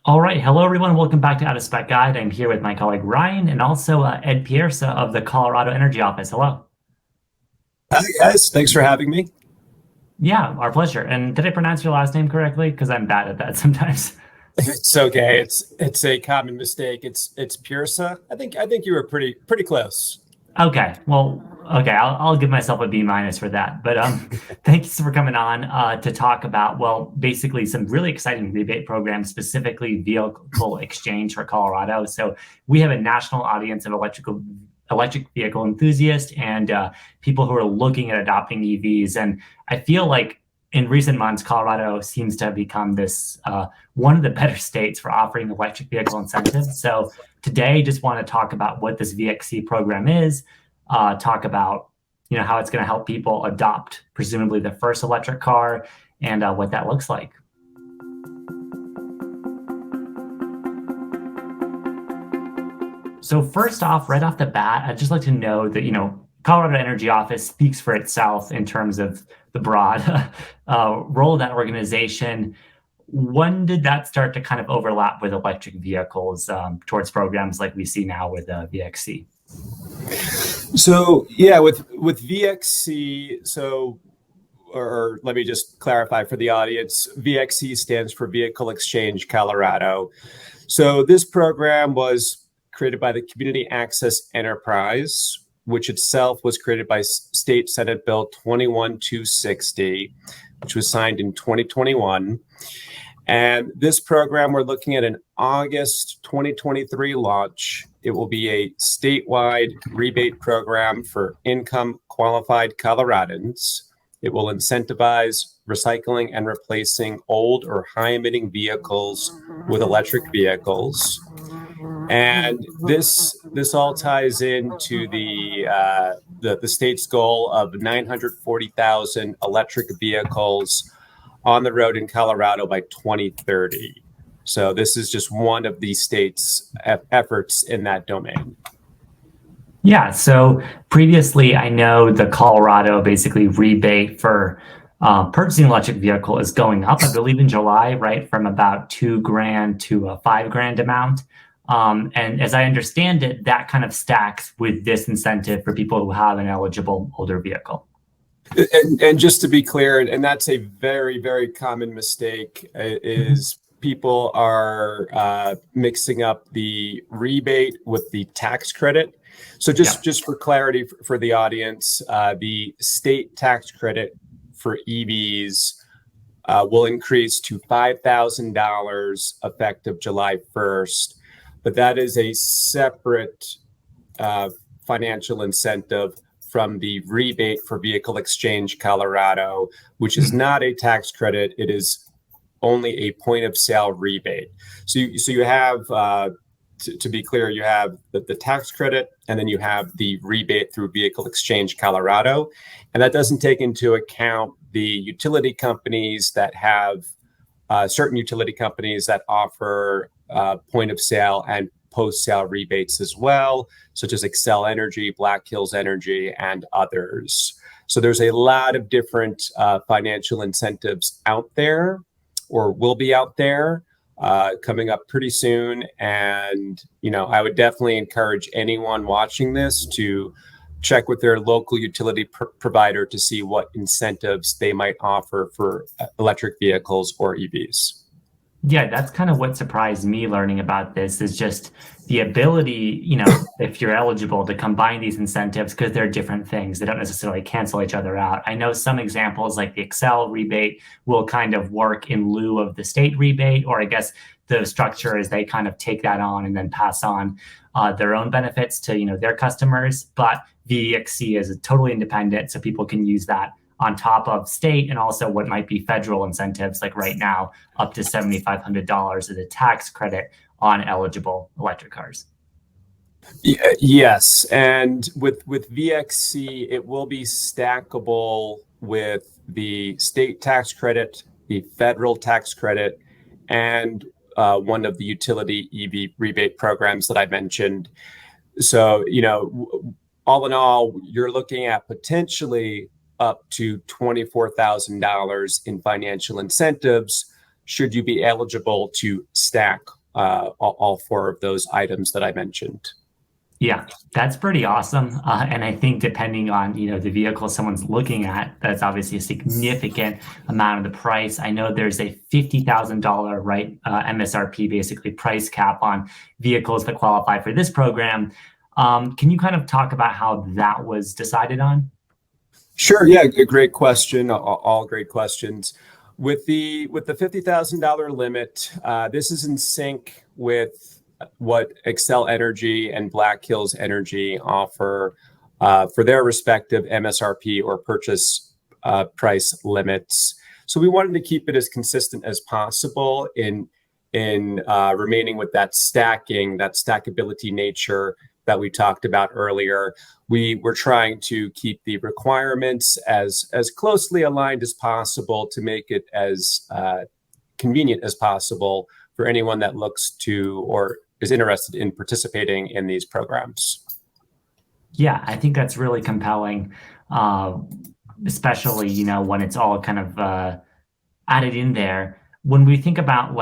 All right. Hello, everyone. Welcome back to Out of Spec Guide. I'm here with my colleague Ryan and also Ed Piersa of the Colorado Energy Office. Hello. Hi, guys. Thanks for having me. Yeah, our pleasure. And did I pronounce your last name correctly? Because I'm bad at that sometimes. It's okay. It's a common mistake. It's Piersa. I think you were pretty close. Okay. Well, okay. I'll give myself a B minus for that. But thanks for coming on to talk about, well, basically some really exciting rebate programs, specifically vehicle exchange for Colorado. So we have a national audience of electric vehicle enthusiasts and people who are looking at adopting EVs. And I feel like in recent months, Colorado seems to have become this one of the better states for offering electric vehicle incentives. So today, just want to talk about what this VXC program is, talk about how it's going to help people adopt presumably the first electric car and what that looks like. So first off, right off the bat, I'd just like to know that, Colorado Energy Office speaks for itself in terms of the broad role of that organization. When did that start to kind of overlap with electric vehicles towards programs like we see now with VXC? So yeah, with VXC, or let me just clarify for the audience. VXC stands for Vehicle Exchange Colorado. So this program was created by the Community Access Enterprise, which itself was created by State Senate Bill 21260, which was signed in 2021. And this program, we're looking at an August 2023 launch. It will be a statewide rebate program for income qualified Coloradans. It will incentivize recycling and replacing old or high emitting vehicles with electric vehicles. And this all ties into the state's goal of 940,000 electric vehicles on the road in Colorado by 2030. So this is just one of the state's efforts in that domain. Yeah, so previously I know the Colorado basically rebate for purchasing an electric vehicle is going up, I believe in July, right, from about 2 grand to a 5 grand amount. And as I understand it, that kind of stacks with this incentive for people who have an eligible older vehicle. And just to be clear, and that's a very, very common mistake, is people are mixing up the rebate with the tax credit. So Yeah. just for clarity for the audience, the state tax credit for EVs will increase to $5,000 effective July 1st, but that is a separate financial incentive from the rebate for Vehicle Exchange Colorado, which is not a tax credit. It is only a point of sale rebate. So you have, to be clear, you have the tax credit, and then you have the rebate through Vehicle Exchange Colorado. And that doesn't take into account the utility companies that have certain utility companies that offer point of sale and post-sale rebates as well, such as Excel Energy, Black Hills Energy, and others. So there's a lot of different financial incentives out there, or will be out there, coming up pretty soon. And, I would definitely encourage anyone watching this to check with their local utility provider to see what incentives they might offer for electric vehicles or EVs. Yeah, that's kind of what surprised me learning about this is just the ability, if you're eligible to combine these incentives because they're different things. They don't necessarily cancel each other out. I know some examples like the Excel rebate will kind of work in lieu of the state rebate, or I guess the structure is they kind of take that on and then pass on their own benefits to, their customers. But VXC is totally independent, so people can use that on top of state and also what might be federal incentives, like right now, up to $7,500 as a tax credit on eligible electric cars. Yes, and with VXC, it will be stackable with the state tax credit, the federal tax credit, and one of the utility EV rebate programs that I mentioned. So, all in all, you're looking at potentially up to $24,000 in financial incentives should you be eligible to stack all four of those items that I mentioned. Yeah, that's pretty awesome. And I think depending on, the vehicle someone's looking at, that's obviously a significant amount of the price. I know there's a $50,000, right, MSRP, basically price cap on vehicles that qualify for this program. Can you kind of talk about how that was decided on? Sure. Yeah. A great question. All great questions. With the $50,000 limit, this is in sync with what Excel Energy and Black Hills Energy offer for their respective MSRP or purchase price limits. So we wanted to keep it as consistent as possible in remaining with that stackability nature that we talked about earlier. We were trying to keep the requirements as closely aligned as possible to make it as convenient as possible for anyone that looks to or is interested in participating in these programs. Yeah, I think that's really compelling, especially, when it's all kind of added in there. When we think about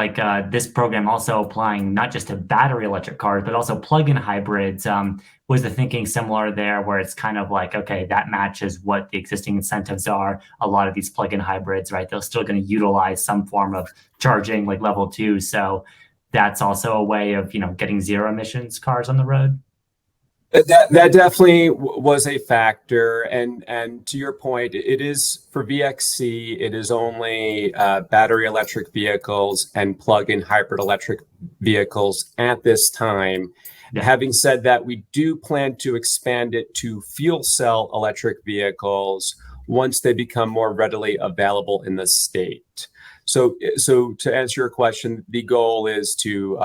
this program also applying not just to battery electric cars, but also plug-in hybrids, was the thinking similar there where it's kind of like, okay, that matches what the existing incentives are. A lot of these plug-in hybrids, right, they're still going to utilize some form of charging like level 2. So that's also a way of, getting zero emissions cars on the road. That definitely was a factor, and to your point, it is for VXC. It is only battery electric vehicles and plug-in hybrid electric vehicles at this time. Yeah. Having said that, we do plan to expand it to fuel cell electric vehicles once they become more readily available in the state. So to answer your question, the goal is to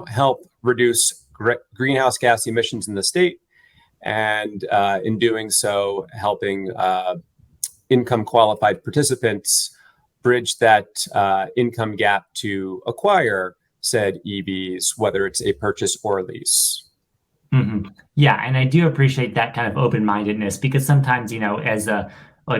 help reduce greenhouse gas emissions in the state, and in doing so, helping income qualified participants bridge that income gap to acquire said EVs, whether it's a purchase or a lease. Mm-hmm. Yeah, and I do appreciate that kind of open-mindedness because sometimes,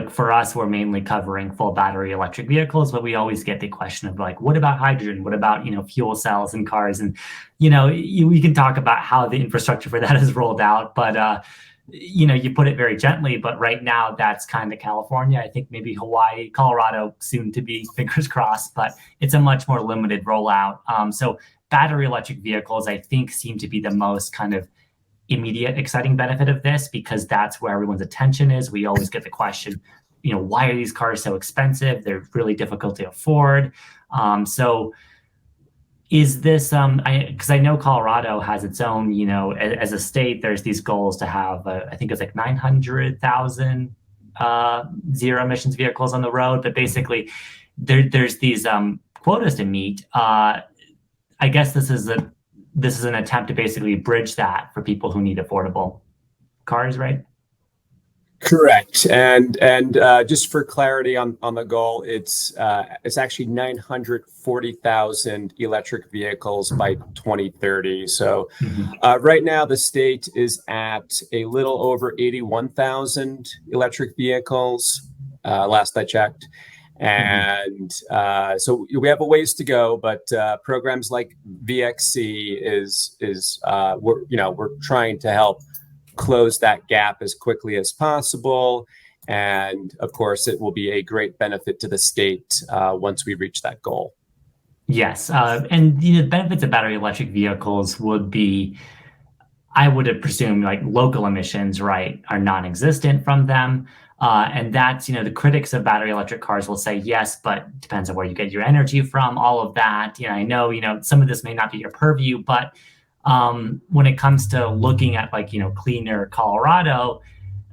for us, we're mainly covering full battery electric vehicles, but we always get the question of what about hydrogen? What about, fuel cells in cars? And, we can talk about how the infrastructure for that is rolled out, but, you put it very gently, but right now that's kind of California. I think maybe Hawaii, Colorado, soon to be, fingers crossed, but it's a much more limited rollout. So battery electric vehicles, I think, seem to be the most kind of immediate exciting benefit of this because that's where everyone's attention is. We always get the question, why are these cars so expensive? They're really difficult to afford. So is this, because I know Colorado has its own, as a state, there's these goals to have, I think it's like 900,000 zero emissions vehicles on the road, but basically there's these quotas to meet. I guess this is an attempt to basically bridge that for people who need affordable cars, right? Correct. And just for clarity on the goal, it's actually 940,000 electric vehicles by 2030. So right now the state is at a little over 81,000 electric vehicles, last I checked. And so we have a ways to go, but programs like VXC is we're trying to help close that gap as quickly as possible, and of course, it will be a great benefit to the state once we reach that goal. Yes, and the benefits of battery electric vehicles would be, I would presume, like local emissions, right, are non-existent from them. And that's, the critics of battery electric cars will say, yes, but it depends on where you get your energy from, all of that. I know, some of this may not be your purview, but when it comes to looking at cleaner Colorado,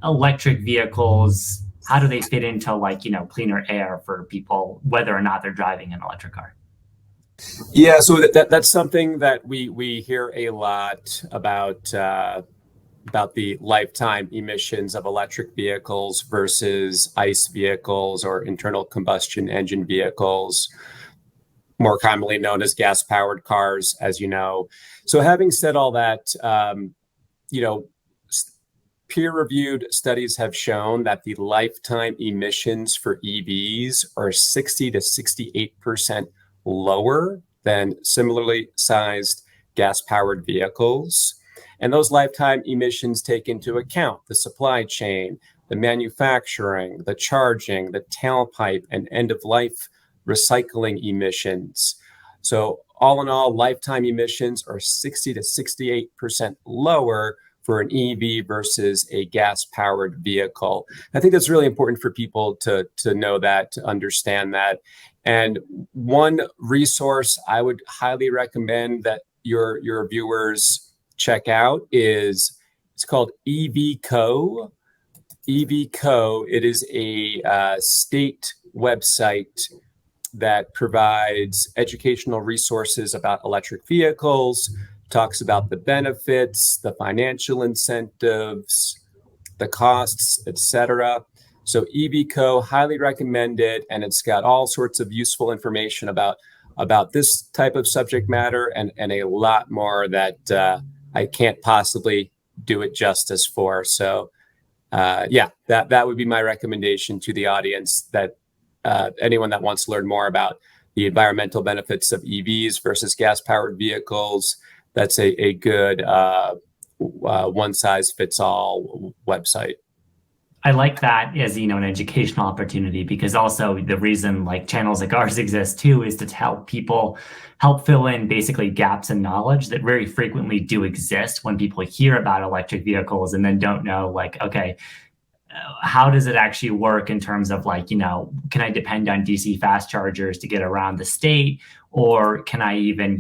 electric vehicles, how do they fit into cleaner air for people, whether or not they're driving an electric car? Yeah, so that's something that we hear a lot about the lifetime emissions of electric vehicles versus ICE vehicles or internal combustion engine vehicles, more commonly known as gas-powered cars, as you know. So having said all that, peer-reviewed studies have shown that the lifetime emissions for EVs are 60 to 68% lower than similarly sized gas-powered vehicles. And those lifetime emissions take into account the supply chain, the manufacturing, the charging, the tailpipe, and end-of-life recycling emissions. So all in all, lifetime emissions are 60 to 68% lower for an EV versus a gas-powered vehicle. I think that's really important for people to know that, to understand that. And one resource I would highly recommend that your viewers check out is, it's called EVco. EVco, it is a state website that provides educational resources about electric vehicles, talks about the benefits, the financial incentives, the costs, etc. So EVco, highly recommended, and it's got all sorts of useful information about this type of subject matter and a lot more that I can't possibly do it justice for. So yeah, that would be my recommendation to the audience, that anyone that wants to learn more about the environmental benefits of EVs versus gas-powered vehicles, that's a good one-size-fits-all website. I like that as, an educational opportunity, because also the reason like channels like ours exist too is to help people help fill in basically gaps in knowledge that very frequently do exist when people hear about electric vehicles and then don't know, like, okay, how does it actually work in terms of like, can I depend on DC fast chargers to get around the state? Or can I even,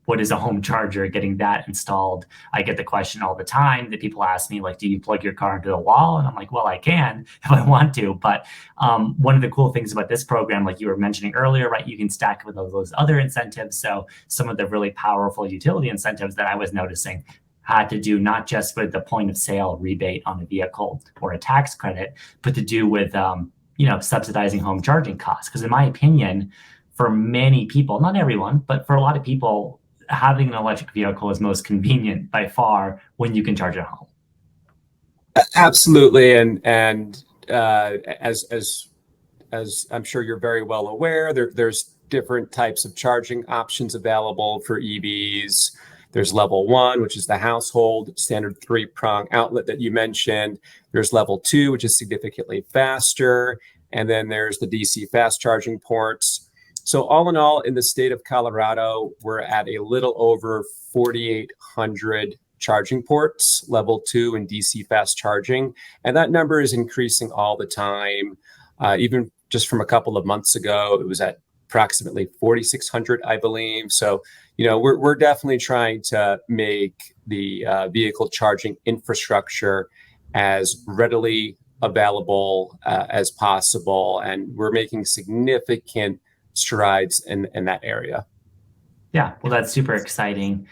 what is a home charger, getting that installed? I get the question all the time that people ask me, like, do you plug your car into the wall? And I'm like, well, I can if I want to. But one of the cool things about this program, like you were mentioning earlier, right, you can stack it with all those other incentives. So some of the really powerful utility incentives that I was noticing had to do not just with the point of sale rebate on a vehicle or a tax credit, but to do with, subsidizing home charging costs. Because in my opinion, for many people, not everyone, but for a lot of people, having an electric vehicle is most convenient by far when you can charge at home. Absolutely. And as I'm sure you're very well aware, there's different types of charging options available for EVs. There's level 1, which is the household standard 3-prong outlet that you mentioned. There's level 2, which is significantly faster. And then there's the DC fast charging ports. So all in all, in the state of Colorado, we're at a little over 4,800 charging ports, level 2 and DC fast charging. And that number is increasing all the time. Even just from a couple of months ago, it was at approximately 4,600, I believe. So, we're definitely trying to make the vehicle charging infrastructure as readily available as possible. And we're making significant strides in that area. Yeah, well, that's super exciting.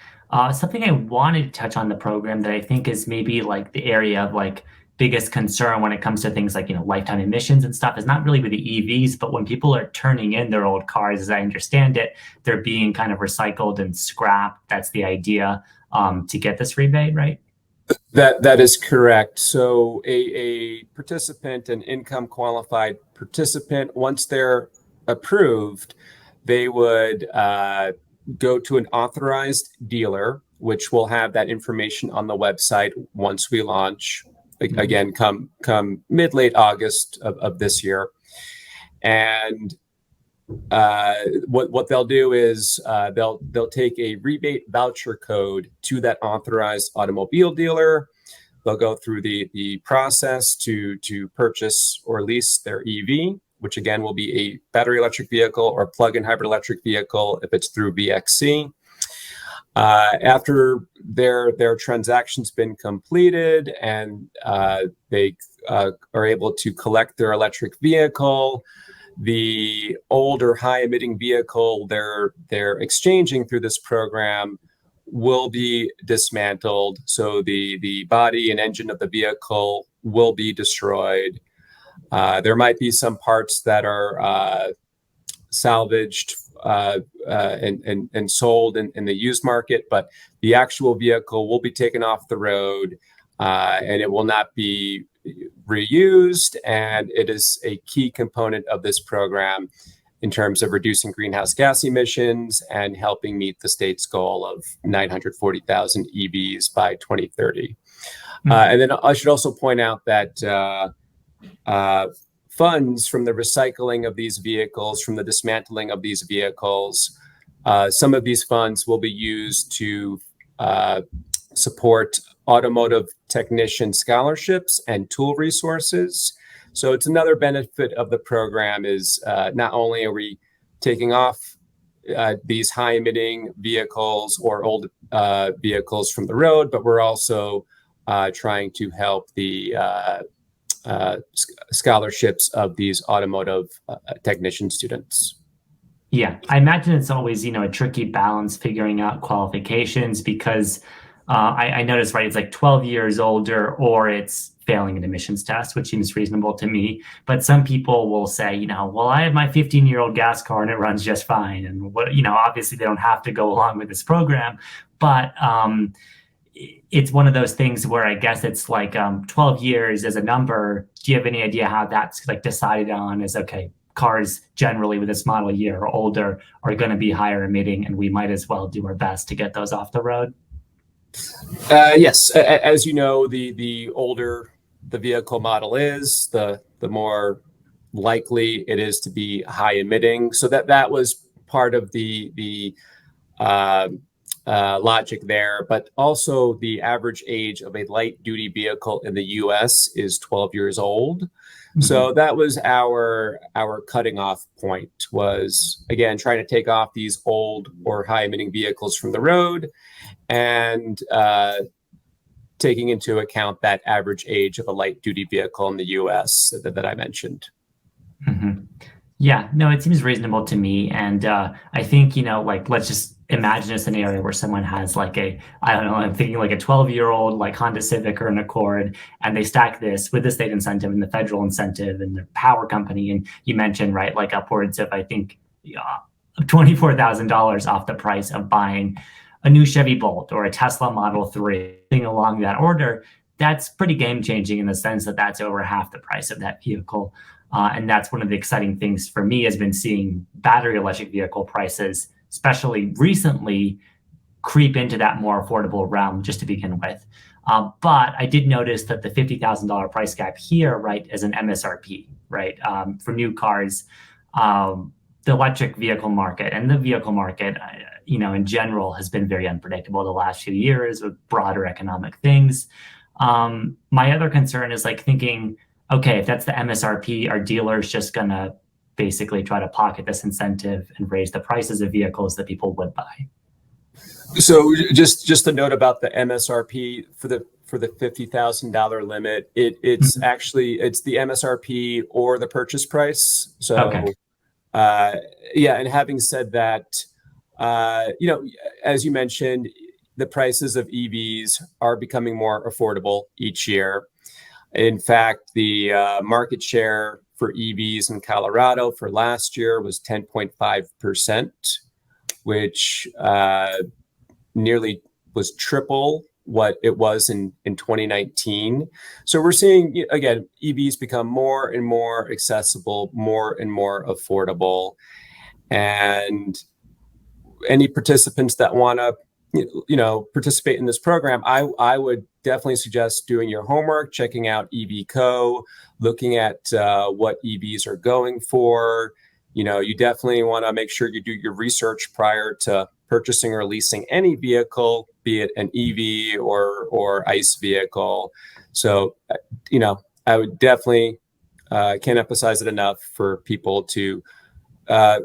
Something I wanted to touch on the program that I think is maybe like the area of like biggest concern when it comes to things like, lifetime emissions and stuff is not really with the EVs, but when people are turning in their old cars, as I understand it, they're being kind of recycled and scrapped. That's the idea to get this rebate, right? That is correct. So a participant, an income qualified participant, once they're approved, they would go to an authorized dealer, which will have that information on the website once we launch. Again, come mid-late August of this year. And what they'll do is they'll take a rebate voucher code to that authorized automobile dealer. They'll go through the process to purchase or lease their EV, which again will be a battery electric vehicle or plug-in hybrid electric vehicle if it's through VXC. After their transaction's been completed and they are able to collect their electric vehicle, the old or high emitting vehicle they're exchanging through this program will be dismantled. So the body and engine of the vehicle will be destroyed. There might be some parts that are salvaged and sold in the used market, but the actual vehicle will be taken off the road and it will not be reused. And it is a key component of this program in terms of reducing greenhouse gas emissions and helping meet the state's goal of 940,000 EVs by 2030. And then I should also point out that funds from the recycling of these vehicles, from the dismantling of these vehicles, some of these funds will be used to support automotive technician scholarships and tool resources. So it's another benefit of the program is not only are we taking off these high emitting vehicles or old vehicles from the road, but we're also trying to help the scholarships of these automotive technician students. Yeah, I imagine it's always, a tricky balance figuring out qualifications because I noticed, right, it's like 12 years older or it's failing an emissions test, which seems reasonable to me. But some people will say, well, I have my 15-year-old gas car and it runs just fine. And obviously they don't have to go along with this program, but it's one of those things where I guess it's like 12 years as a number. Do you have any idea how that's like decided on as, okay, cars generally with this model year or older are going to be higher emitting and we might as well do our best to get those off the road? Yes, as you know, the older the vehicle model is, the more likely it is to be high emitting. So that was part of the logic there, but also the average age of a light duty vehicle in the U.S. is 12 years old. So that was our cutting off point, was again trying to take off these old or high emitting vehicles from the road and taking into account that average age of a light duty vehicle in the US that I mentioned. Yeah, no, it seems reasonable to me. And I think, let's just imagine a scenario where someone has I'm thinking like a 12-year-old like Honda Civic or an Accord, and they stack this with the state incentive and the federal incentive and the power company. And you mentioned, right, like upwards of, I think, $24,000 off the price of buying a new Chevy Bolt or a Tesla Model 3, thing along that order. That's pretty game changing in the sense that that's over half the price of that vehicle. And that's one of the exciting things for me has been seeing battery electric vehicle prices, especially recently, creep into that more affordable realm just to begin with. But I did notice that the $50,000 price gap here, right, is an MSRP, right, for new cars. The electric vehicle market and the vehicle market, in general, has been very unpredictable the last few years with broader economic things. My other concern is thinking, okay, if that's the MSRP, are dealers just going to basically try to pocket this incentive and raise the prices of vehicles that people would buy? So just a note about the MSRP for the $50,000 limit. It's actually the MSRP or the purchase price. So okay. And having said that, as you mentioned, the prices of EVs are becoming more affordable each year. In fact, the market share for EVs in Colorado for last year was 10.5%, which nearly was triple what it was in 2019. So we're seeing, again, EVs become more and more accessible, more and more affordable. And any participants that want to participate in this program, I would definitely suggest doing your homework, checking out EVco, looking at what EVs are going for. You definitely want to make sure you do your research prior to purchasing or leasing any vehicle, be it an EV or ICE vehicle. So, I would definitely can't emphasize it enough for people to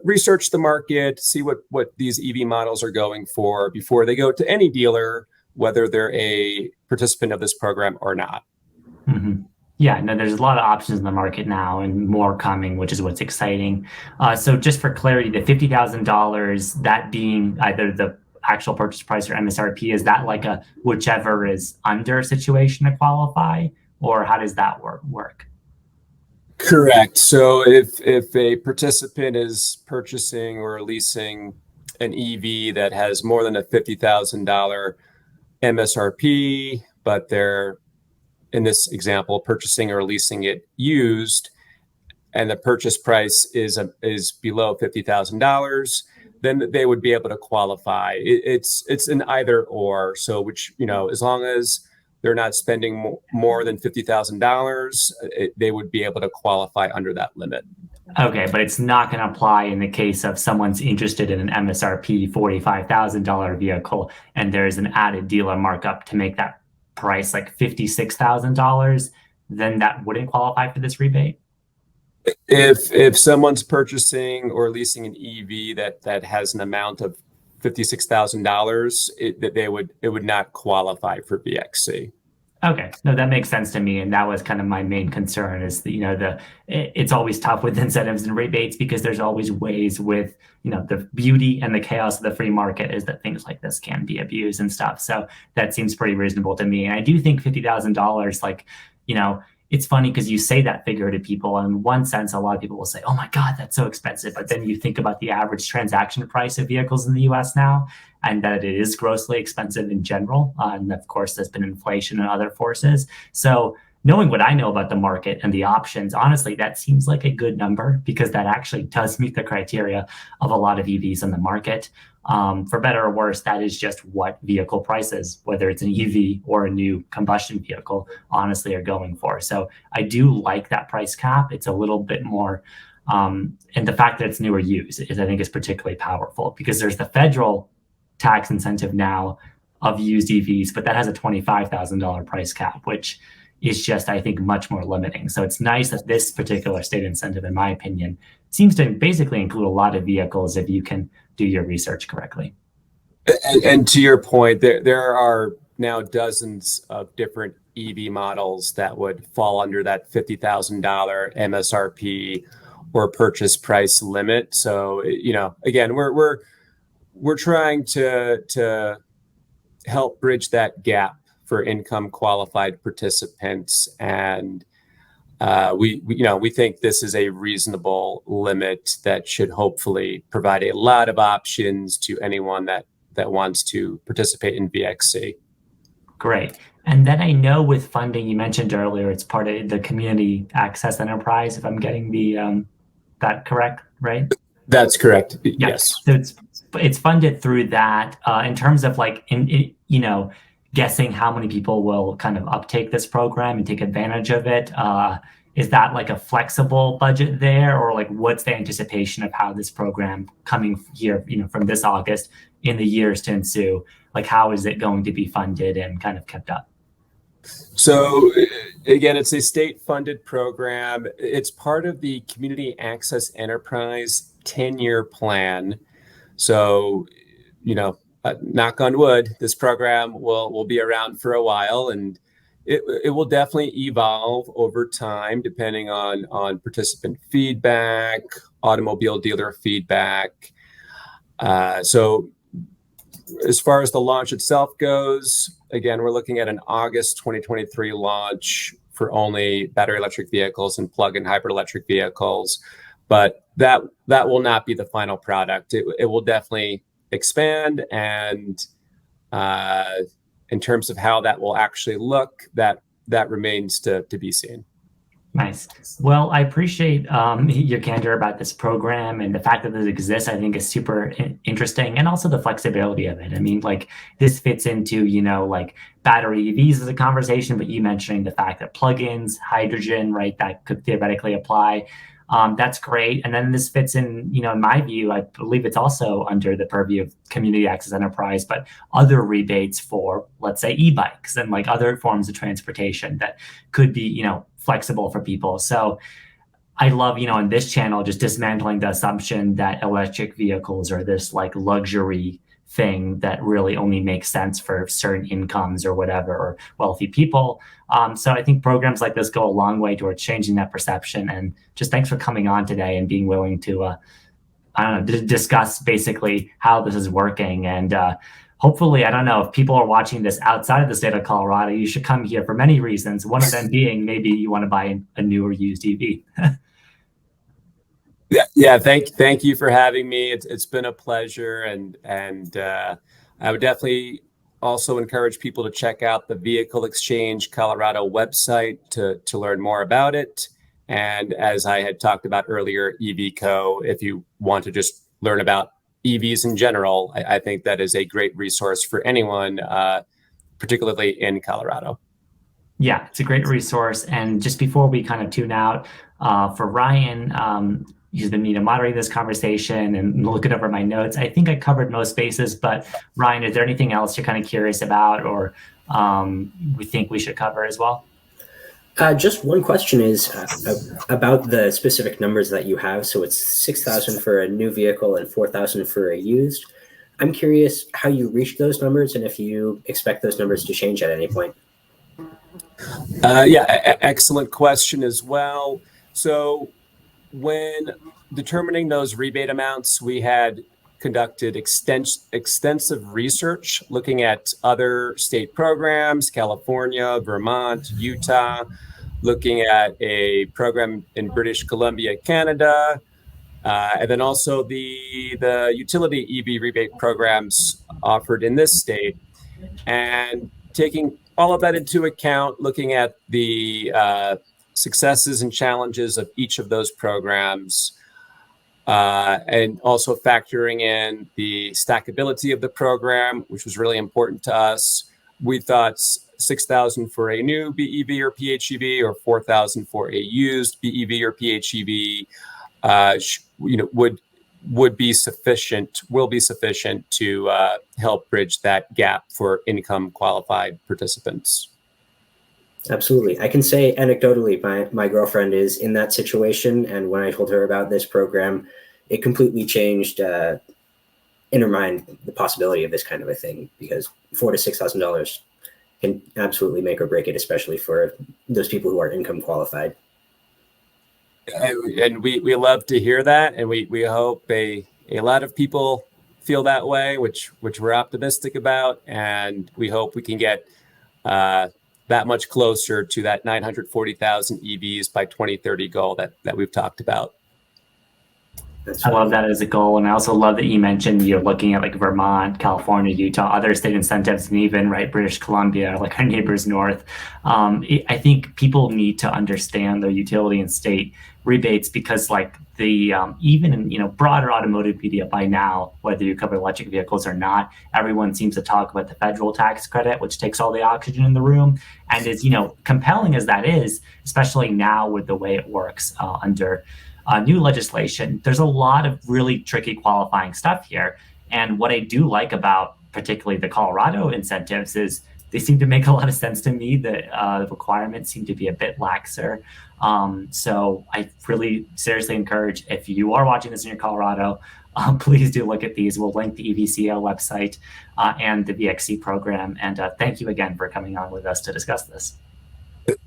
research the market, see what these EV models are going for before they go to any dealer, whether they're a participant of this program or not. Yeah, no, there's a lot of options in the market now and more coming, which is what's exciting. So just for clarity, the $50,000, that being either the actual purchase price or MSRP, is that like a whichever is under situation to qualify, or how does that work? Correct. So if a participant is purchasing or leasing an EV that has more than a $50,000 MSRP, but they're, in this example, purchasing or leasing it used, and the purchase price is below $50,000, then they would be able to qualify. It's an either or. So which, as long as they're not spending more than $50,000, they would be able to qualify under that limit. Okay, but it's not going to apply in the case of someone's interested in an MSRP $45,000 vehicle and there's an added dealer markup to make that price like $56,000, then that wouldn't qualify for this rebate? If someone's purchasing or leasing an EV that has an amount of $56,000, it would not qualify for VXC. Okay, no, that makes sense to me, and that was kind of my main concern. Is that, it's always tough with incentives and rebates because there's always ways with the beauty and the chaos of the free market is that things like this can be abused and stuff. So that seems pretty reasonable to me, and I do think $50,000, it's funny because you say that figure to people, and in one sense, a lot of people will say, "Oh my God, that's so expensive." But then you think about the average transaction price of vehicles in the U.S. now, and that it is grossly expensive in general. And of course, there's been inflation and other forces. So knowing what I know about the market and the options, honestly, that seems like a good number because that actually does meet the criteria of a lot of EVs in the market. For better or worse, that is just what vehicle prices, whether it's an EV or a new combustion vehicle, honestly are going for. So I do like that price cap. It's a little bit more, and the fact that it's new or used I think is particularly powerful because there's the federal tax incentive now of used EVs, but that has a $25,000 price cap, which is just, I think, much more limiting. So it's nice that this particular state incentive, in my opinion, seems to basically include a lot of vehicles if you can do your research correctly. And to your point, there are now dozens of different EV models that would fall under that $50,000 MSRP or purchase price limit. So, again, we're trying to help bridge that gap for income qualified participants, and we think this is a reasonable limit that should hopefully provide a lot of options to anyone that wants to participate in VXC. Great. And then I know with funding, you mentioned earlier, it's part of the community access enterprise, if I'm getting that correct, right? That's correct. Yeah. Yes. So it's funded through that. In terms of guessing how many people will kind of uptake this program and take advantage of it. Is that like a flexible budget there, or what's the anticipation of how this program coming here, from this August in the years to ensue, how is it going to be funded and kind of kept up? So again, it's a state-funded program. It's part of the Community Access Enterprise 10-year plan. So, knock on wood, this program will be around for a while, and it will definitely evolve over time depending on participant feedback, automobile dealer feedback. So as far as the launch itself goes, again, we're looking at an August 2023 launch for only battery electric vehicles and plug-in hybrid electric vehicles. But that will not be the final product. It will definitely expand, and in terms of how that will actually look, that remains to be seen. Nice. Well, I appreciate your candor about this program, and the fact that this exists, I think, is super interesting, and also the flexibility of it. I mean, this fits into, battery EVs as a conversation, but you mentioning the fact that plugins, hydrogen, right, that could theoretically apply. That's great. And then this fits in, in my view, I believe it's also under the purview of Community Access Enterprise, but other rebates for, let's say, e-bikes and other forms of transportation that could be, flexible for people. So I love, in this channel, just dismantling the assumption that electric vehicles are this luxury thing that really only makes sense for certain incomes or whatever, or wealthy people. So I think programs like this go a long way towards changing that perception. And just thanks for coming on today and being willing to, discuss basically how this is working. And hopefully, I don't know, if people are watching this outside of the state of Colorado, you should come here for many reasons. One of them being maybe you want to buy a new or used EV. Yeah. Thank you for having me. It's been a pleasure, and I would definitely also encourage people to check out the Vehicle Exchange Colorado website to learn more about it. And as I had talked about earlier, EVco, if you want to just learn about EVs in general, I think that is a great resource for anyone, particularly in Colorado. Yeah, it's a great resource. And just before we kind of tune out, for Ryan, he's been moderating this conversation and looking over my notes. I think I covered most bases, but Ryan, is there anything else you're kind of curious about or we think we should cover as well? Just one question is about the specific numbers that you have. So it's 6,000 for a new vehicle and 4,000 for a used. I'm curious how you reached those numbers and if you expect those numbers to change at any point. Excellent question as well. So when determining those rebate amounts, we had conducted extensive research looking at other state programs, California, Vermont, Utah, looking at a program in British Columbia, Canada, and then also the utility EV rebate programs offered in this state. And taking all of that into account, looking at the successes and challenges of each of those programs, and also factoring in the stackability of the program, which was really important to us. We thought 6,000 for a new BEV or PHEV or 4,000 for a used BEV or PHEV would be sufficient, will be sufficient to help bridge that gap for income qualified participants. Absolutely. I can say anecdotally, my girlfriend is in that situation. And when I told her about this program, it completely changed in her mind the possibility of this kind of a thing, because $4,000 to $6,000 can absolutely make or break it, especially for those people who are income qualified. And we love to hear that. And we hope a lot of people feel that way, which we're optimistic about. And we hope we can get that much closer to that 940,000 EVs by 2030 goal that we've talked about. I love that as a goal. And I also love that you mentioned you're looking at like Vermont, California, Utah, other state incentives, and even British Columbia, like our neighbors north. I think people need to understand their utility and state rebates, because like the even in broader automotive media by now, whether you cover electric vehicles or not, everyone seems to talk about the federal tax credit, which takes all the oxygen in the room, and is compelling as that is, especially now with the way it works under new legislation. There's a lot of really tricky qualifying stuff here. And what I do like about particularly the Colorado incentives is they seem to make a lot of sense to me. The requirements seem to be a bit laxer. So I really seriously encourage, if you are watching this in your Colorado, please do look at these. We'll link the EVCO website and the VXC program. And thank you again for coming on with us to discuss this.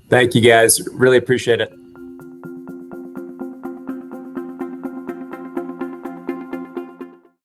Thank you, guys. Really appreciate it.